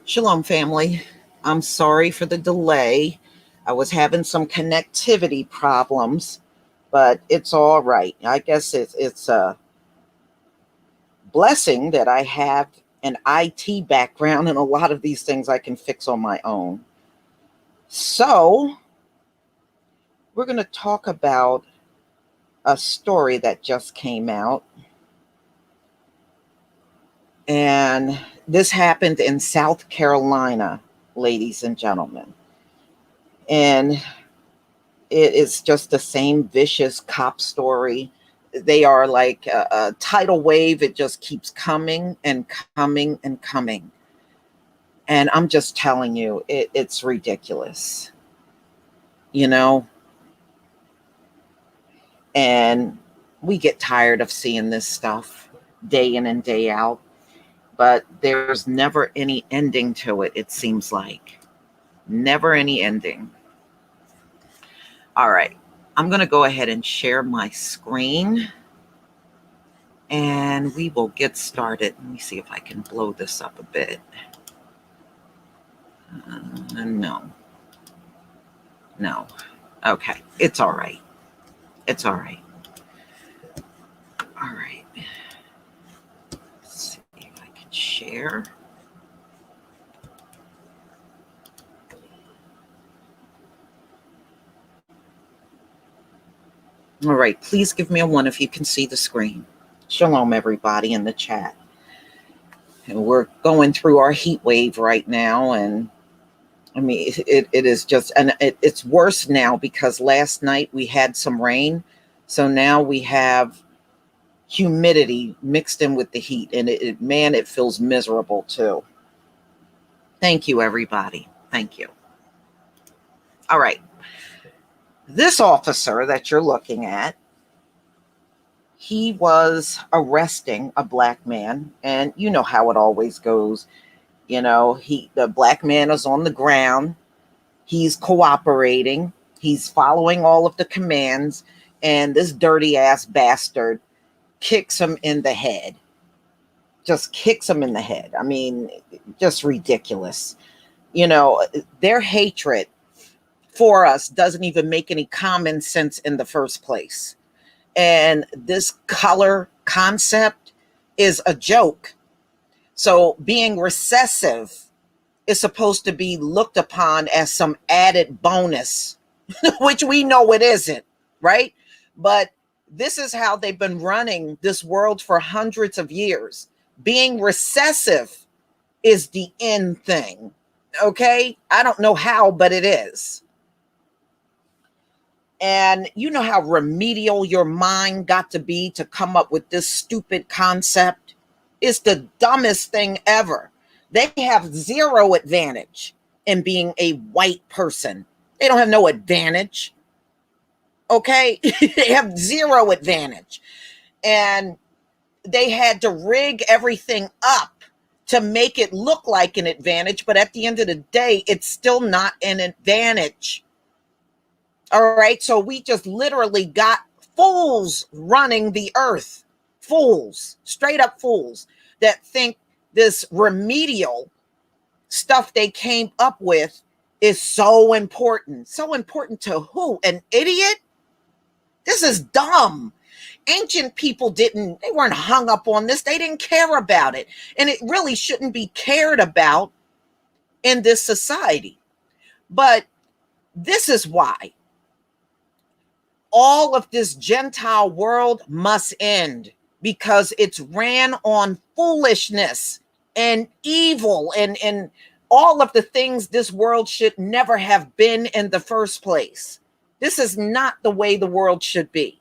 Shalom, family. I'm sorry for the delay. I was having some connectivity problems, but it's all right. I guess it's a blessing that I have an IT background, and a lot of these things I can fix on my own. So, we're going to talk about a story that just came out. And this happened in South Carolina, ladies and gentlemen. And it is just the same vicious cop story. They are like a tidal wave. It just keeps coming and coming and coming. And I'm just telling you, it's ridiculous, you know? And we get tired of seeing this stuff day in and day out, but there's never any ending to it, it seems like. Never any ending. All right. I'm going to go ahead and share my screen. And we will get started. Let me see if I can blow this up a bit. No. Okay. It's all right. It's all right. All right. Let's see if I can share. All right. Please give me a 1 if you can see the screen. Shalom, everybody in the chat. And we're going through our heat wave right now, and I mean, it is just, and it's worse now because last night we had some rain. So now we have humidity mixed in with the heat. And man, it feels miserable too. Thank you, everybody. Thank you. All right. This officer that you're looking at, he was arresting a black man. And you know how it always goes. You know, the black man is on the ground. He's cooperating. He's following all of the commands. And this dirty ass bastard kicks him in the head. Just kicks him in the head. I mean, just ridiculous. You know, their hatred for us doesn't even make any common sense in the first place. And this color concept is a joke. So being recessive is supposed to be looked upon as some added bonus, which we know it isn't, right? But this is how they've been running this world for hundreds of years. Being recessive is the end thing, okay? I don't know how, but it is. And you know how remedial your mind got to be to come up with this stupid concept? It's the dumbest thing ever. They have zero advantage in being a white person. They don't have no advantage. Okay? They have zero advantage. And they had to rig everything up to make it look like an advantage. But at the end of the day, it's still not an advantage. All right. So we just literally got fools running the earth. Fools, straight up fools that think this remedial stuff they came up with is so important. So important to who? An idiot? This is dumb. Ancient people they weren't hung up on this. They didn't care about it. And it really shouldn't be cared about in this society. But this is why all of this Gentile world must end, because it's ran on foolishness and evil and all of the things this world should never have been in the first place. This is not the way the world should be.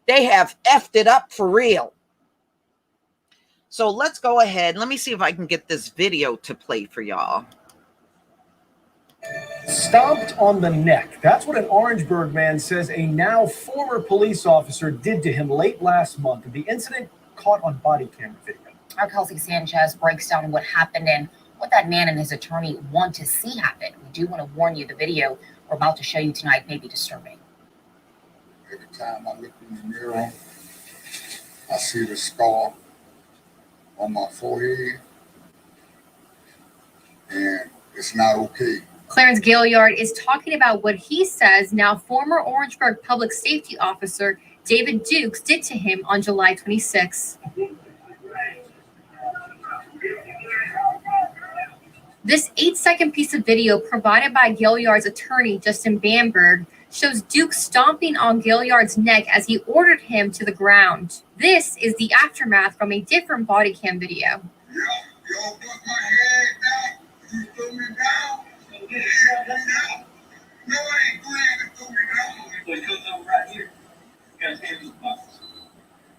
They have effed it up for real. So let's go ahead. Let me see if I can get this video to play for y'all. Stomped on the neck. That's what an Orangeburg man says a now former police officer did to him late last month. The incident caught on body camera video. Our Kelsey Sanchez breaks down what happened and what that man and his attorney want to see happen. We do want to warn you, the video we're about to show you tonight may be disturbing. Every time I look in the mirror, I see the scar on my forehead. and it's not okay. Clarence Gailyard is talking about what he says now former Orangeburg public safety officer David Dukes did to him on July 26. This 8-second piece of video provided by Gailyard's attorney, Justin Bamberg, shows Duke stomping on Gailyard's neck as he ordered him to the ground. This is the aftermath from a different body cam video. Yo, put my head down. You threw me down. You threw me down. No, I ain't doing it to throw me down. So you come right here. You got hands in the pockets.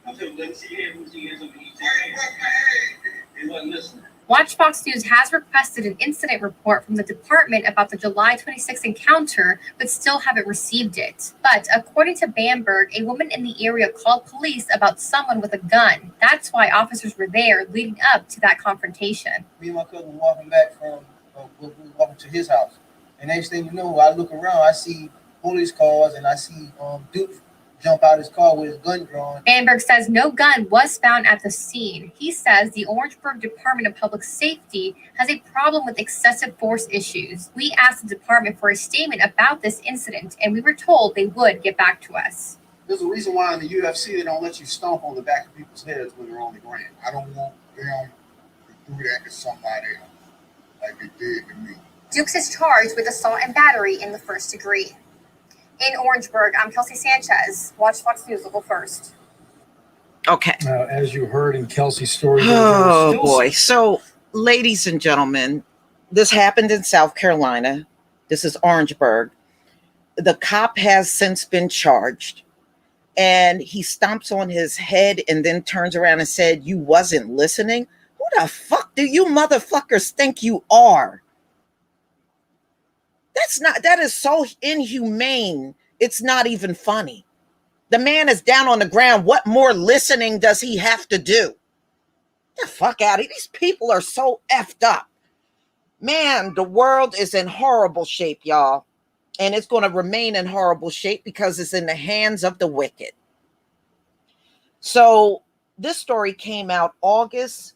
I'm saying, let me see your hands. Let me see your hands. Let me see your Why you hands. put my head? He wasn't listening. Watch Fox News has requested an incident report from the department about the July 26 encounter, but still haven't received it. But according to Bamberg, a woman in the area called police about someone with a gun. That's why officers were there leading up to that confrontation. Me and my cousin were walking back from, we were walking to his house. And next thing you know, I look around, I see police cars, and I see Duke jump out his car with his gun drawn. Bamberg says no gun was found at the scene. He says the Orangeburg Department of Public Safety has a problem with excessive force issues. We asked the department for a statement about this incident, and we were told they would get back to us. There's a reason why in the UFC they don't let you stomp on the back of people's heads when they're on the ground. I don't want them to do that to somebody else like they did to me. Dukes is charged with assault and battery in the first degree. In Orangeburg, I'm Kelsey Sanchez. Watch Fox News local first. Okay. As you heard in Kelsey's story, Oh boy. So, ladies and gentlemen, this happened in South Carolina. This is Orangeburg. The cop has since been charged, and he stomps on his head and then turns around and said, "You wasn't listening." Who the fuck do you motherfuckers think you are? That is so inhumane. It's not even funny. The man is down on the ground. What more listening does he have to do? Get the fuck out of here. These people are so effed up. Man, the world is in horrible shape, y'all. And it's going to remain in horrible shape because it's in the hands of the wicked. So this story came out August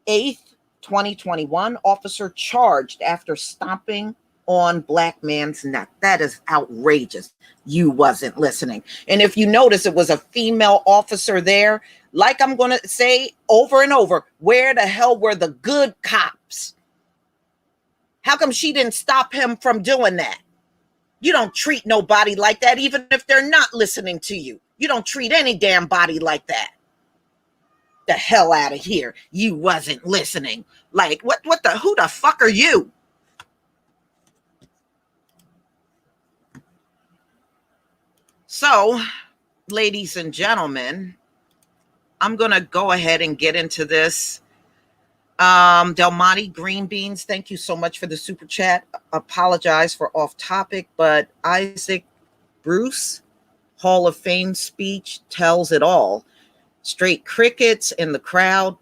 8th, 2021. Officer charged after stomping on black man's neck. That is outrageous. You wasn't listening. And if you notice, it was a female officer there. Like I'm going to say over and over, where the hell were the good cops? How come she didn't stop him from doing that? You don't treat nobody like that, even if they're not listening to you. You don't treat any damn body like that. The hell out of here. You wasn't listening. Like, who the fuck are you? So, ladies and gentlemen, I'm going to go ahead and get into this. Del Monte Green Beans, thank you so much for the super chat. Apologize for off topic, but Isaac Bruce, Hall of Fame speech tells it all. Straight crickets in the crowd.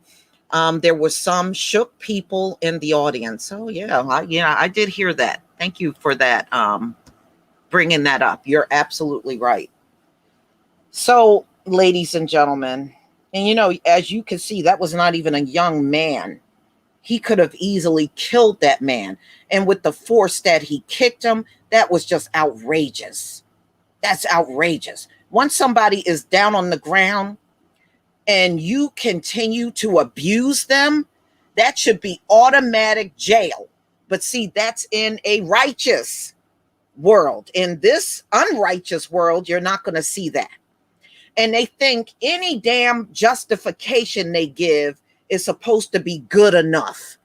There were some shook people in the audience. Oh, yeah, I did hear that. Thank you for that. Bringing that up. You're absolutely right. So, ladies and gentlemen, and as you can see, that was not even a young man. He could have easily killed that man. And with the force that he kicked him, that was just outrageous. That's outrageous. Once somebody is down on the ground and you continue to abuse them, that should be automatic jail. But see, that's in a righteous world. In this unrighteous world, you're not going to see that. And they think any damn justification they give is supposed to be good enough.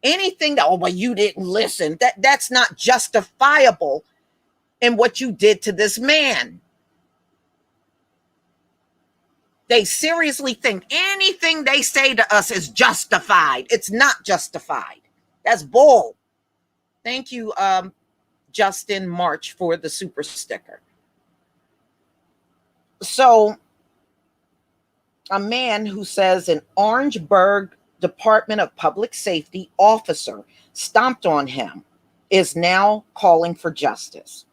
Anything that, well, you didn't listen, that's not justifiable in what you did to this man. They seriously think anything they say to us is justified. It's not justified. That's bull. Thank you, Justin March, for the super sticker. So, a man who says an Orangeburg Department of Public Safety officer stomped on him is now calling for justice.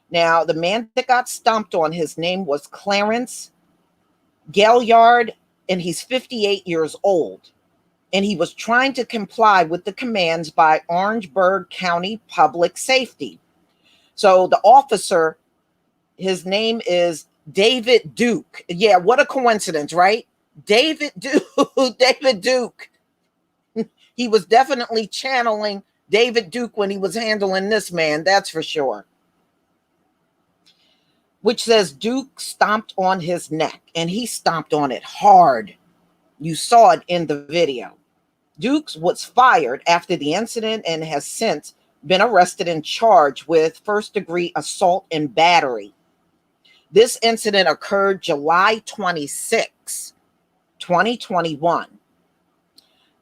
Now, the man that got stomped on, his name was Clarence Gailyard, and he's 58 years old. and he was trying to comply with the commands by Orangeburg County Public Safety. So the officer, his name is David Duke. Yeah, what a coincidence, right? David Duke. David Duke. He was definitely channeling David Duke when he was handling this man, that's for sure. Which says Duke stomped on his neck, and he stomped on it hard. You saw it in the video. Dukes was fired after the incident and has since been arrested and charged with first-degree assault and battery. This incident occurred July 26, 2021.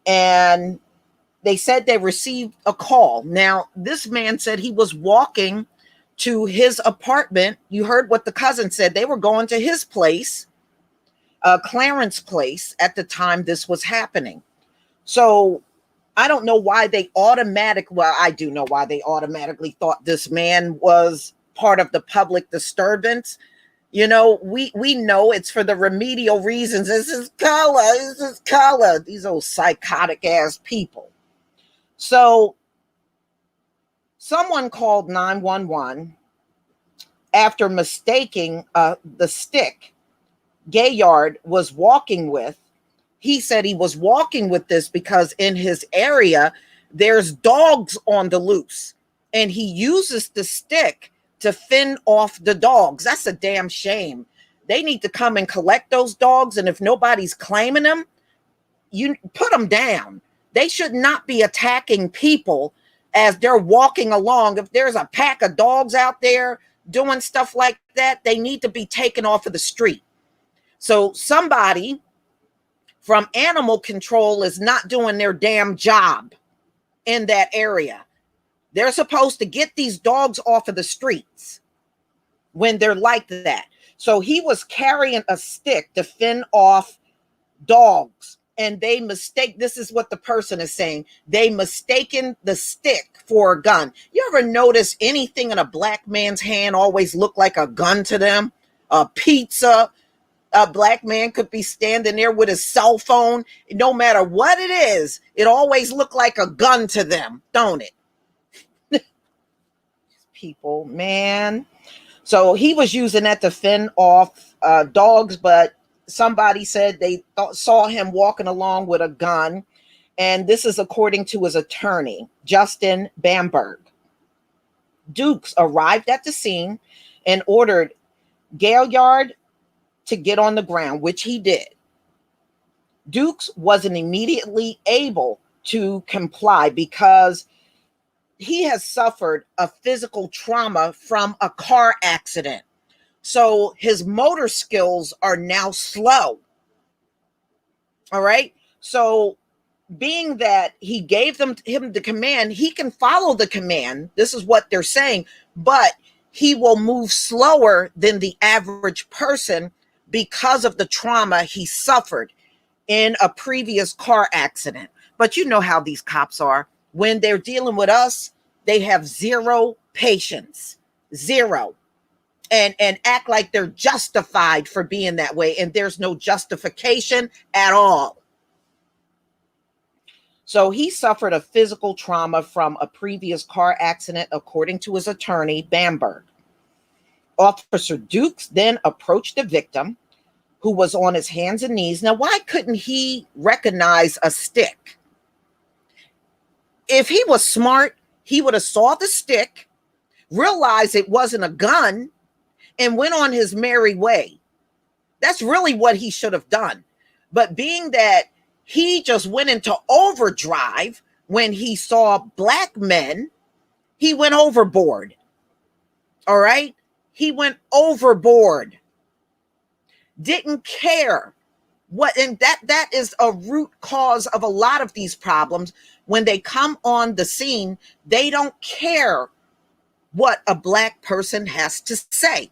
And they said they received a call. Now, this man said he was walking to his apartment. You heard what the cousin said. They were going to his place, Clarence place, at the time this was happening. So I don't know why they I do know why they automatically thought this man was part of the public disturbance. You know, we know it's for the remedial reasons. This is color. These old psychotic ass people. So someone called 911 after mistaking the stick Gailyard was walking with. He said he was walking with this because in his area, there's dogs on the loose, and he uses the stick to fend off the dogs. That's a damn shame. They need to come and collect those dogs, and if nobody's claiming them, you put them down. They should not be attacking people as they're walking along. If there's a pack of dogs out there doing stuff like that, they need to be taken off of the street. So somebody from animal control is not doing their damn job in that area. They're supposed to get these dogs off of the streets when they're like that. So he was carrying a stick to fend off dogs, and they mistake, this is what the person is saying, they mistaken the stick for a gun. You ever notice anything in a black man's hand always look like a gun to them? A pizza. A black man could be standing there with his cell phone. No matter what it is, it always look like a gun to them, don't it? People, man. So he was using that to fend off dogs, but somebody said they saw him walking along with a gun. And this is according to his attorney, Justin Bamberg. Dukes arrived at the scene and ordered Gailyard to get on the ground, which he did. Dukes wasn't immediately able to comply because he has suffered a physical trauma from a car accident. So his motor skills are now slow. All right. So being that he gave him the command, he can follow the command. This is what they're saying, but he will move slower than the average person because of the trauma he suffered in a previous car accident. But you know how these cops are. When they're dealing with us, they have zero patience, zero, and act like they're justified for being that way. And there's no justification at all. So he suffered a physical trauma from a previous car accident, according to his attorney, Bamberg. Officer Dukes then approached the victim, who was on his hands and knees. Now, why couldn't he recognize a stick? If he was smart, he would have saw the stick, realized it wasn't a gun, and went on his merry way. That's really what he should have done. But being that he just went into overdrive when he saw black men, he went overboard. All right? He went overboard. Didn't care what, and that is a root cause of a lot of these problems. When they come on the scene, they don't care what a black person has to say.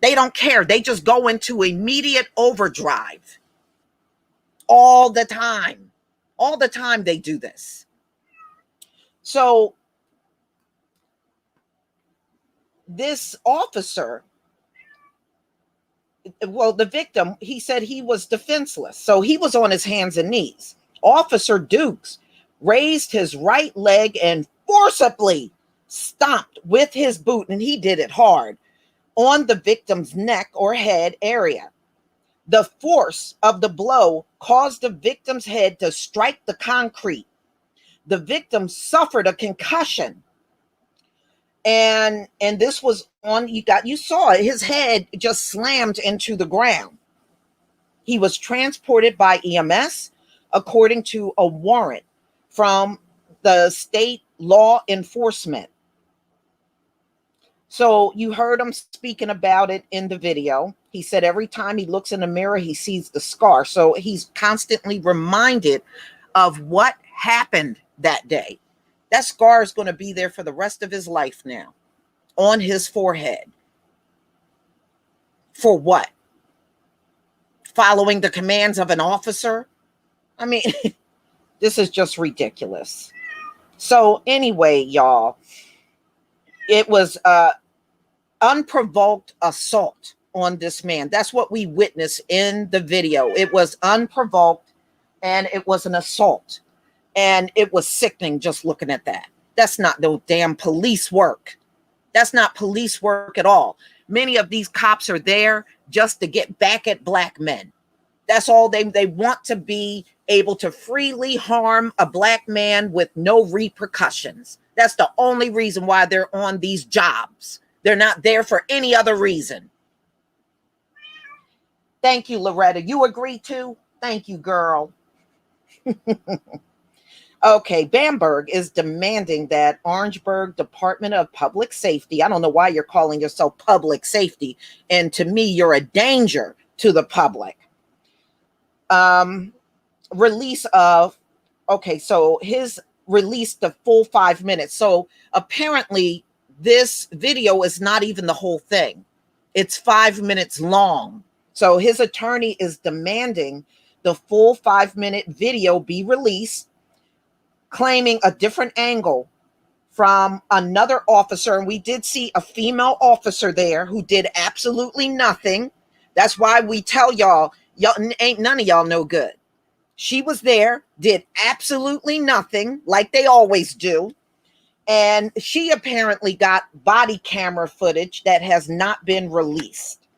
They don't care. They just go into immediate overdrive all the time. All the time they do this. So this officer, well, the victim, he said he was defenseless. So he was on his hands and knees. Officer Dukes raised his right leg and forcibly stomped with his boot, and he did it hard, on the victim's neck or head area. The force of the blow caused the victim's head to strike the concrete. The victim suffered a concussion. And this was on, you saw it, his head just slammed into the ground. He was transported by EMS according to a warrant from the state law enforcement. So you heard him speaking about it in the video. He said every time he looks in the mirror, he sees the scar. So he's constantly reminded of what happened that day. That scar is going to be there for the rest of his life now, on his forehead. For what? Following the commands of an officer? I mean, this is just ridiculous. So anyway, y'all, it was unprovoked assault on this man. That's what we witnessed in the video. It was unprovoked, and it was an assault. And it was sickening just looking at that. That's not no damn police work. That's not police work at all. Many of these cops are there just to get back at black men. That's all they want, to be able to freely harm a black man with no repercussions. That's the only reason why they're on these jobs. They're not there for any other reason. Thank you, Loretta. You agree too? Thank you, girl. Okay, Bamberg is demanding that Orangeburg Department of Public Safety, I don't know why you're calling yourself public safety, and to me, you're a danger to the public. Release of, okay, so his release the full 5 minutes. So apparently this video is not even the whole thing. It's 5 minutes long. So his attorney is demanding the full 5-minute video be released, claiming a different angle from another officer. And we did see a female officer there who did absolutely nothing. That's why we tell y'all ain't none of y'all no good. She was there, did absolutely nothing, like they always do. And she apparently got body camera footage that has not been released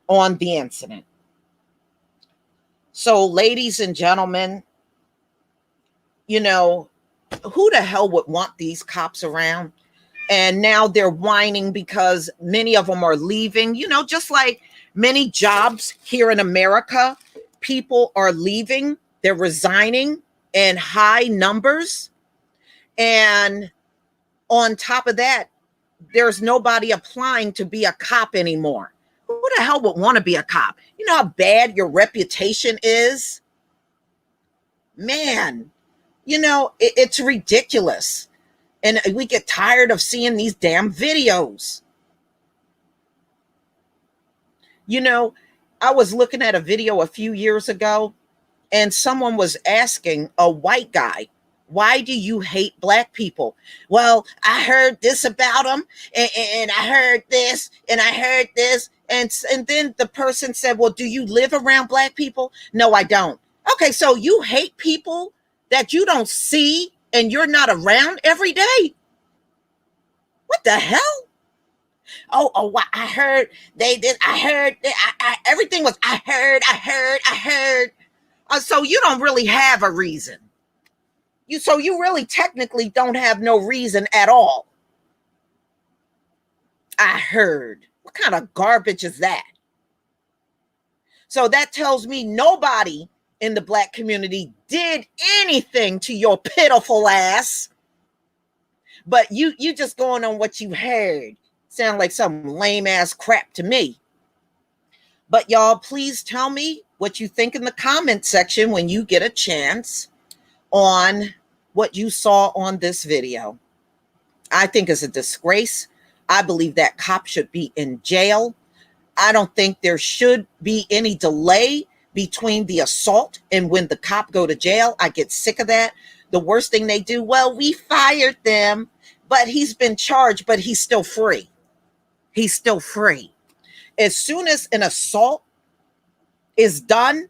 on the incident. So, ladies and gentlemen, you know, who the hell would want these cops around? And now they're whining because many of them are leaving, you know, just like many jobs here in America, people are leaving, they're resigning in high numbers. And on top of that, there's nobody applying to be a cop anymore. Who the hell would want to be a cop? You know how bad your reputation is? Man, you know, it's ridiculous. And we get tired of seeing these damn videos. You know, I was looking at a video a few years ago, and someone was asking a white guy, why do you hate black people? Well, I heard this about them, and I heard this, and I heard this. And then the person said, well, do you live around black people? No, I don't. Okay, so you hate people that you don't see and you're not around every day? What the hell? Oh, I heard they did. I heard, everything was, I heard. So you don't really have a reason. So you really technically don't have no reason at all. I heard. What kind of garbage is that? So that tells me nobody in the black community did anything to your pitiful ass. But you just going on what you heard. Sound like some lame ass crap to me. But y'all, please tell me what you think in the comment section when you get a chance on what you saw on this video. I think it's a disgrace. I believe that cop should be in jail. I don't think there should be any delay between the assault and when the cop go to jail. I get sick of that. The worst thing they do, well, we fired them, but he's been charged, but he's still free. He's still free. As soon as an assault is done,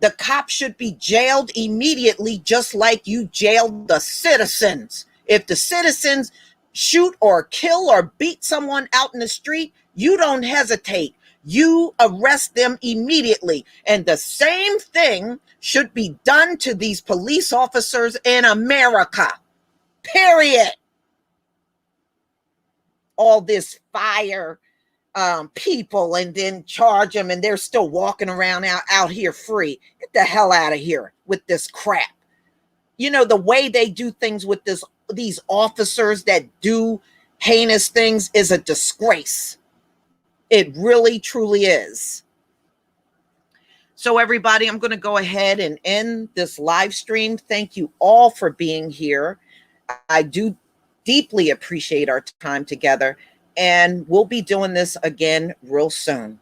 The cops should be jailed immediately, just like you jailed the citizens. If the citizens shoot or kill or beat someone out in the street, you don't hesitate. You arrest them immediately. And the same thing should be done to these police officers in America. Period. All this fire people and then charge them and they're still walking around out here free. Get the hell out of here with this crap. You know, the way they do things with these officers that do heinous things is a disgrace. It really, truly is. So everybody, I'm going to go ahead and end this live stream. Thank you all for being here. I do deeply appreciate our time together, and we'll be doing this again real soon.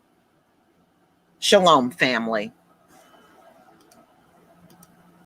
Shalom, family.